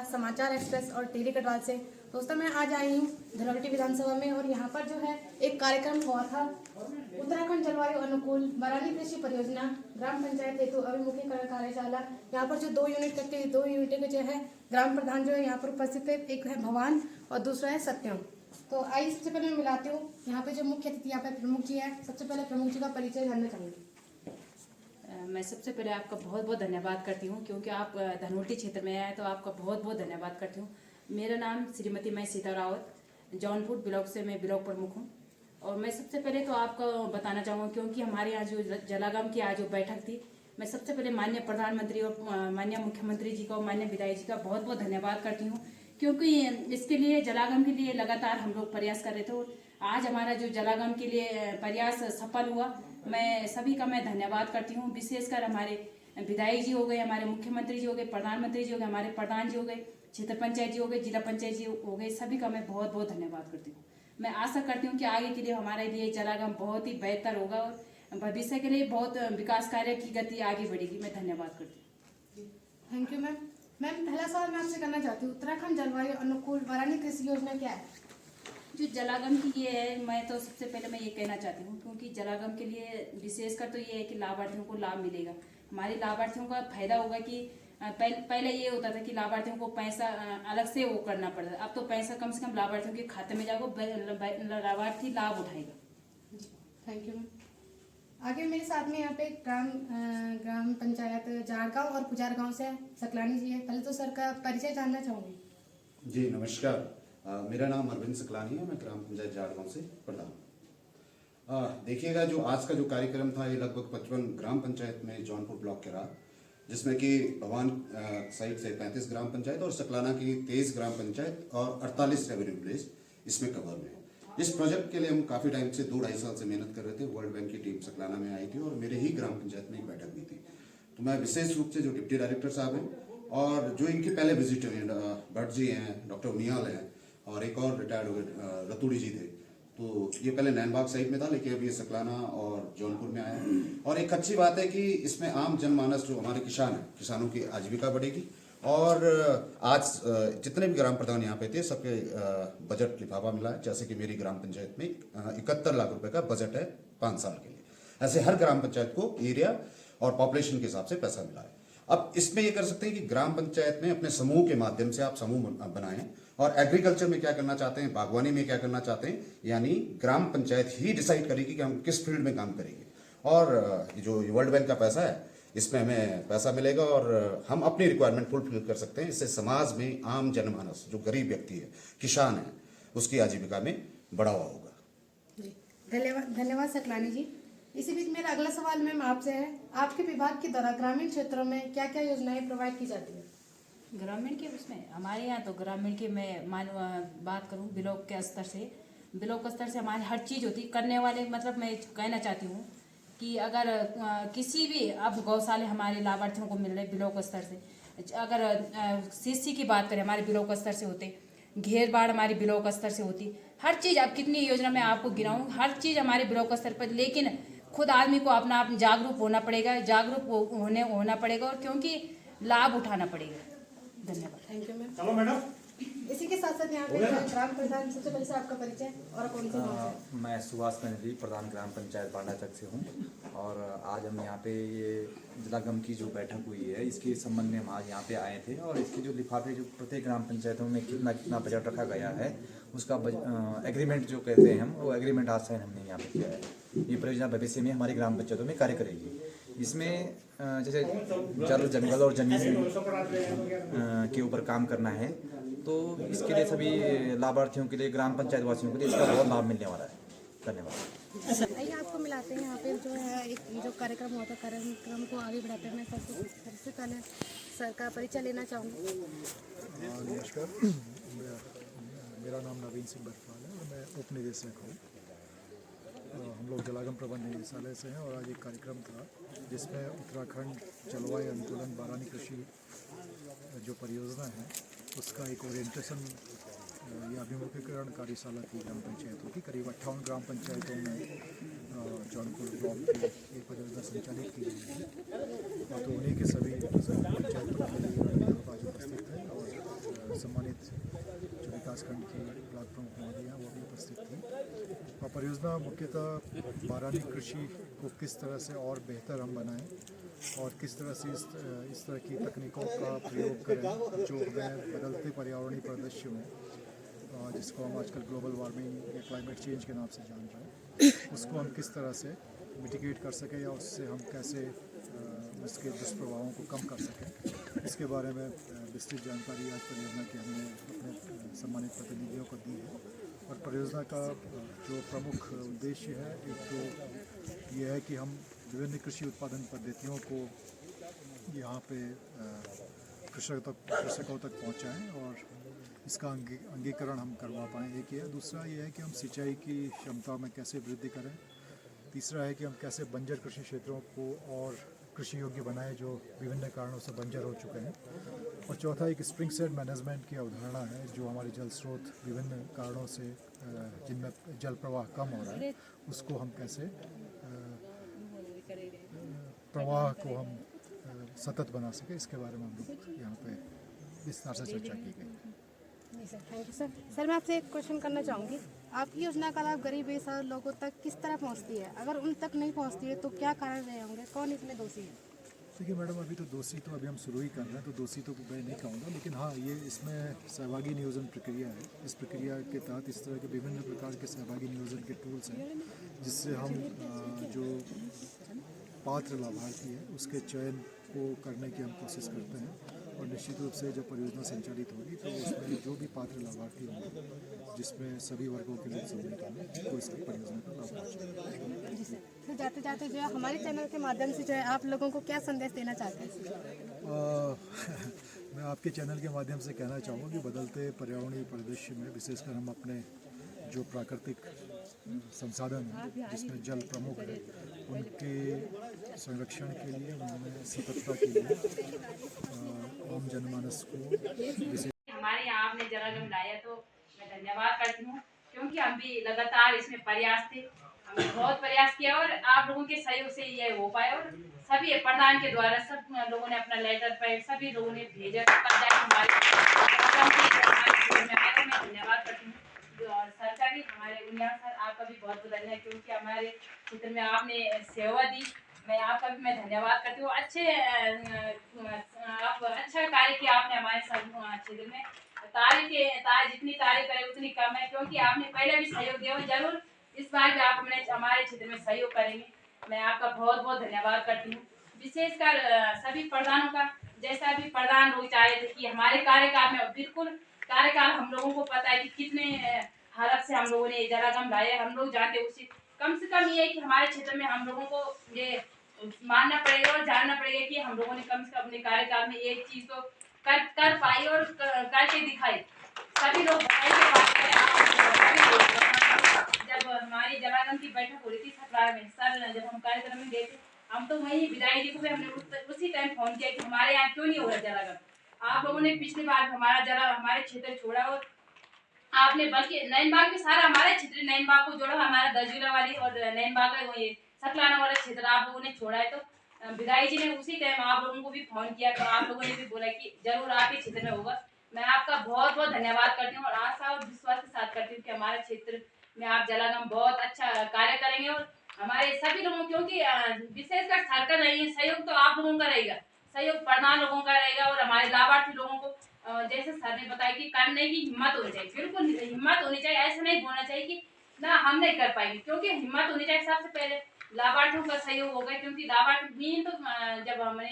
समाचार एक्सप्रेस और टीवी गढ़वाल से। दोस्तों मैं आज आई हूँ धनौल्टी विधानसभा में और यहाँ पर जो है एक कार्यक्रम हुआ था उत्तराखंड जलवायु अनुकूल बरानी कृषि परियोजना ग्राम पंचायत हेतु अभिमुखीकरण कार्यशाला। यहाँ पर जो 2 यूनिट करके 2 यूनिट के जो है ग्राम प्रधान जो है यहाँ पर उपस्थित है, एक है भवान और दूसरा है सत्यम। तो आइए सबसे पहले मैं मिलाती हूँ यहाँ पे जो मुख्य अतिथि यहाँ पे प्रमुख जी है। सबसे पहले प्रमुख जी का परिचय जानना चाहूँगी। मैं सबसे पहले आपका बहुत बहुत धन्यवाद करती हूँ क्योंकि आप धनौल्टी क्षेत्र में आए तो आपका बहुत बहुत धन्यवाद करती हूँ। मेरा नाम श्रीमती मैं सीता रावत, जौनपुर ब्लॉक से मैं ब्लॉक प्रमुख हूँ। और मैं सबसे पहले तो आपको बताना चाहूँगा क्योंकि हमारे यहाँ जो जलागम की आज जो बैठक थी, मैं सबसे पहले माननीय प्रधानमंत्री और माननीय मुख्यमंत्री जी का और माननीय विधायक जी का बहुत बहुत धन्यवाद करती हूँ क्योंकि इसके लिए जलागम के लिए लगातार हम लोग प्रयास कर रहे थे और आज हमारा जो जलागम के लिए प्रयास सफल हुआ। मैं सभी का मैं धन्यवाद करती हूँ, विशेषकर हमारे विधायक जी हो गए, हमारे मुख्यमंत्री जी हो गए, प्रधानमंत्री जी हो गए, हमारे प्रधान जी हो गए, क्षेत्र पंचायत जी हो गए, जिला पंचायत जी हो गए, सभी का मैं बहुत बहुत धन्यवाद करती हूँ। मैं आशा करती हूँ कि आगे के लिए हमारे लिए जलागम बहुत ही बेहतर होगा और भविष्य के लिए बहुत विकास कार्य की गति आगे बढ़ेगी। मैं धन्यवाद करती हूँ। Thank you ma'am. मैम पहला सवाल मैं आपसे करना चाहती हूँ, उत्तराखंड जलवायु अनुकूल बरानी कृषि योजना क्या है? जो जलागम की ये है, मैं तो सबसे पहले मैं ये कहना चाहती हूँ क्योंकि जलागम के लिए विशेषकर तो ये है कि लाभार्थियों को लाभ मिलेगा। हमारे लाभार्थियों का फायदा होगा कि पहले ये होता था कि लाभार्थियों को पैसा अलग से वो करना पड़ता था, अब तो पैसा कम से कम लाभार्थियों के खाते में जाएगा, लाभार्थी लाभ उठाएगा। Thank you ma'am. आगे मेरे साथ में यहाँ पे ग्राम पंचायत जाड़गांव और पुजार गांव से सकलानी जी है। पहले तो सर का परिचय जानना चाहूँगी। जी नमस्कार, मेरा नाम अरविंद सकलानी है, मैं ग्राम पंचायत जाड़गांव से प्रधान। देखिएगा जो आज का जो कार्यक्रम था ये लगभग 55 ग्राम पंचायत में जौनपुर ब्लॉक के रहा, जिसमें कि भवान साइड से 35 ग्राम पंचायत और सकलाना की 23 ग्राम पंचायत और 48 रेवेन्यू विलेज इसमें कवर में। इस प्रोजेक्ट के लिए हम काफ़ी टाइम से 2-2.5 साल से मेहनत कर रहे थे। वर्ल्ड बैंक की टीम सकलाना में आई थी और मेरे ही ग्राम पंचायत में एक बैठक भी थी। तो मैं विशेष रूप से जो डिप्टी डायरेक्टर साहब हैं और जो इनके पहले विजिट हुए भट्ट जी हैं, डॉक्टर उनियाल हैं और एक और रिटायर्ड हो गए रतूड़ी जी थे, तो ये पहले नैनबाग साइड में था लेकिन अभी ये सकलाना और जौनपुर में आया है। और एक अच्छी बात है कि इसमें आम जनमानस जो हमारे किसान हैं, किसानों की आजीविका बढ़ेगी। और आज जितने भी ग्राम प्रधान यहाँ पे थे सबके बजट लिफाफा मिला है। जैसे कि मेरी ग्राम पंचायत में 71 लाख रुपए का बजट है 5 साल के लिए। ऐसे हर ग्राम पंचायत को एरिया और पॉपुलेशन के हिसाब से पैसा मिला है। अब इसमें ये कर सकते हैं कि ग्राम पंचायत में अपने समूह के माध्यम से आप समूह बनाएं और एग्रीकल्चर में क्या करना चाहते हैं, बागवानी में क्या करना चाहते हैं, यानी ग्राम पंचायत ही डिसाइड करेगी कि हम किस फील्ड में काम करेंगे। और जो वर्ल्ड बैंक का पैसा है इसमें हमें पैसा मिलेगा और हम अपनी रिक्वायरमेंट फुलफिल कर सकते हैं। इससे समाज में आम जनमानस जो गरीब व्यक्ति है, किसान है, उसकी आजीविका में बढ़ावा होगा। धन्यवाद धन्यवाद सकलानी जी। इसी बीच मेरा अगला सवाल मैम आपसे है, आपके विभाग के द्वारा ग्रामीण क्षेत्रों में क्या क्या योजनाएं प्रोवाइड की जाती है? ग्रामीण के उसमें हमारे यहाँ तो ग्रामीण के मैं बात करूँ ब्लॉक के स्तर से हमारी हर चीज़ होती करने वाले। मतलब मैं कहना चाहती हूँ कि अगर किसी भी अब गौशाले हमारे लाभार्थियों को मिल रहे ब्लॉक स्तर से, अगर सीसी की बात करें हमारे ब्लॉक स्तर से होते, घेर बाढ़ हमारी ब्लॉक स्तर से होती, हर चीज़। अब कितनी योजना मैं आपको गिनाऊँ, हर चीज़ हमारे ब्लॉक स्तर पर। लेकिन खुद आदमी को अपना आप जागरूक होना पड़ेगा, होना पड़ेगा और क्योंकि लाभ उठाना पड़ेगा। धन्यवाद। Thank you ma'am. चलो मैडम। इसी के साथ साथ यहाँ पे ग्राम प्रधान, सबसे पहले से आपका परिचय और कौन से गाँव से? मैं सुभाष बनर्जी, प्रधान ग्राम पंचायत बांडाचक से हूँ और आज हम यहाँ पे ये जलागम की जो बैठक हुई है इसके संबंध में हम आज यहाँ पे आए थे और इसके जो लिफाफे जो प्रत्येक ग्राम पंचायतों में कितना कितना बजट रखा गया है उसका एग्रीमेंट जो कहते हैं हम, वो एग्रीमेंट आज साइन हमने यहाँ पे किया है। ये परियोजना भविष्य में हमारी ग्राम पंचायतों में कार्य करेगी। इसमें जैसे जल, जंगल और जमीन के ऊपर काम करना है, तो इसके लिए सभी लाभार्थियों के लिए, ग्राम पंचायत वासियों के लिए इसका बहुत लाभ मिलने वाला है। धन्यवाद। आइए आपको मिलाते हैं यहाँ पे जो है एक जो कार्यक्रम हुआ था, कार्यक्रम को आगे बढ़ाते हैं। मैं सबसे पहले सर का परिचय लेना चाहूँगी। नमस्कार, मेरा नाम नवीन सिंह बरपाल है और मैं उप निदेशक हूँ। हम लोग जलागम प्रबंध निदेशालय से हैं और आज एक कार्यक्रम था जिसमें उत्तराखंड जलवायु अनुकूलन बरानी कृषि जो परियोजना है उसका एक ओरिएंटेशन या अभिमुखीकरण कार्यशाला थी ग्राम पंचायतों की। करीब 58 ग्राम पंचायतों में जौनपुर ब्लॉक की एक परियोजना संचालित की गई है। तो उन्हीं के सभी पंचायत प्रतिनिधि आज उपस्थित थे और सम्मानित जो विकासखंड की ब्लॉक प्रमुख महोदय हैं वो भी उपस्थित थी। और परियोजना मुख्यतः बारानी कृषि को किस तरह से और बेहतर हम बनाएं और किस तरह से इस तरह की तकनीकों का प्रयोग करें जो हमें बदलते पर्यावरणीय परिदृश्य में जिसको हम आजकल ग्लोबल वार्मिंग या क्लाइमेट चेंज के नाम से जान रहे हैं, उसको हम किस तरह से मिटिगेट कर सकें या उससे हम कैसे उसके दुष्प्रभावों को कम कर सकें, इसके बारे में विस्तृत जानकारी आज परियोजना की हमने अपने सम्मानित प्रतिनिधियों को दी है। और परियोजना का जो प्रमुख उद्देश्य है, एक तो ये है कि हम विभिन्न कृषि उत्पादन पद्धतियों को यहाँ पे कृषकों तक पहुँचाएँ और इसका अंगीकरण हम करवा पाएँ। एक ये, दूसरा ये है कि हम सिंचाई की क्षमता में कैसे वृद्धि करें, तीसरा है कि हम कैसे बंजर कृषि क्षेत्रों को और कृषि योग्य बनाएं जो विभिन्न कारणों से बंजर हो चुके हैं, और चौथा एक स्प्रिंग सेट मैनेजमेंट की अवधारणा है जो हमारे जल स्रोत विभिन्न कारणों से जिनमें जल प्रवाह कम हो रहा है उसको हम कैसे प्रवाह को हम सतत बना सके, इसके बारे में हम लोग यहाँ पे विस्तार से चर्चा की गई। जी sir, thank you sir. Sir मैं आपसे एक क्वेश्चन करना चाहूँगी, आपकी योजना का लाभ गरीब बेसहारा लोगों तक किस तरह पहुँचती है? अगर उन तक नहीं पहुँचती है तो क्या कारण रहे होंगे, कौन इसमें दोषी है? देखिए मैडम, अभी तो दोषी तो अभी हम शुरू ही कर रहे हैं, तो दोषी तो मैं नहीं कहूँगा, लेकिन हाँ ये इसमें सहभागी नियोजन प्रक्रिया है। इस प्रक्रिया के तहत इस तरह के विभिन्न प्रकार के सहभागी नियोजन के टूल्स हैं जिससे हम जो पात्र लाभार्थी है उसके चयन को करने की हम कोशिश करते हैं, और निश्चित रूप से जब परियोजना संचालित होगी तो उसमें जो भी पात्र लाभार्थी होंगे जिसमें सभी वर्गों के लोग सम्मिलित होंगे तो इस परियोजना का लाभ पहुँचेगा। जी सर। तो जाते जाते जो है हमारे चैनल के माध्यम से जो है आप लोगों को क्या संदेश देना चाहते हैं? मैं आपके चैनल के माध्यम से कहना चाहूँगा कि बदलते पर्यावरणीय परिदृश्य में विशेषकर हम अपने जो प्राकृतिक संसाधन हैं जिसमें जल प्रमुख है उनके संरक्षण के लिए, उनमें सतर्कता के लिए आम जनमानस को हमारे यहाँ आपने जलागम लाया तो मैं धन्यवाद करती हूँ, क्योंकि हम भी लगातार इसमें प्रयास थे, हमने बहुत प्रयास किया और आप लोगों के सहयोग से ये हो पाया। और सभी प्रधान के द्वारा सब लोगों ने अपना लेटर पर सभी लोगों ने भेजा, मैं धन्यवाद करती हूँ। और सरकारी हमारे उनिया सर, आपका भी बहुत बहुत धन्यवाद, क्योंकि हमारे क्षेत्र में आपने सेवा दी, मैं आपका भी मैं धन्यवाद करती हूँ। आप अच्छा कार्य किया आपने हमारे क्षेत्र में, जितनी तारीफ करें उतनी कम है, क्योंकि आपने पहले भी सहयोग दिया और जरूर इस बार भी आप हमारे क्षेत्र में सहयोग करेंगे। मैं आपका बहुत बहुत धन्यवाद करती हूँ, विशेषकर सभी प्रधानों का। जैसा अभी प्रधान लोग चाह रहे थे कि हमारे कार्यकाल में, बिल्कुल कार्यकाल हम लोगों को पता है कि कितने हालत से हम लोगों ने जलागम लाया, हम लोग जानते उसी। कम से कम ये है कि हमारे क्षेत्र में हम लोगों को ये मानना पड़ेगा और जानना पड़ेगा कि हम लोगों ने कम से कम अपने कार्यकाल में एक चीज तो कर पाई और करके दिखाई। सभी लोग जब हमारी जलागम की बैठक हो रही थी सतलार में, सर जब हम कार्यक्रम में गए थे, हम तो वही विदाई जी को भी हमने उसी टाइम फोन किया कि हमारे यहाँ क्यों नहीं हो रहा जलागम। आप लोगों ने पिछली बार हमारे क्षेत्र छोड़ा, और आपने बल्कि नैनबाग भी सारा हमारे क्षेत्र नैनबाग को जोड़ा, हमारा दर्जुला वाली और नैनबाग का ये सतलाना वाला क्षेत्र आप लोगों ने छोड़ा है। तो विदाई जी ने उसी टाइम आप लोगों को भी फोन किया, तो आप लोगों ने भी बोला कि जरूर आपके क्षेत्र में होगा। मैं आपका बहुत बहुत धन्यवाद करती हूँ और आशा और विश्वास के साथ करती हूँ कि हमारे क्षेत्र में आप जलागम बहुत अच्छा कार्य करेंगे। और हमारे सभी लोगों, क्योंकि विशेषकर सरकार रहेगी, सहयोग तो आप लोगों का रहेगा, सहयोग प्रधान लोगों का रहेगा और हमारे लाभार्थी लोगों को जैसे सर ने बताया कि करने की हिम्मत होनी चाहिए। बिल्कुल हिम्मत होनी चाहिए, ऐसा नहीं बोलना चाहिए कि ना हम नहीं कर पाएंगे, क्योंकि हिम्मत होनी चाहिए। सबसे पहले लाभार्थियों का सहयोग होगा, क्योंकि लाभार्थी तो जब हमने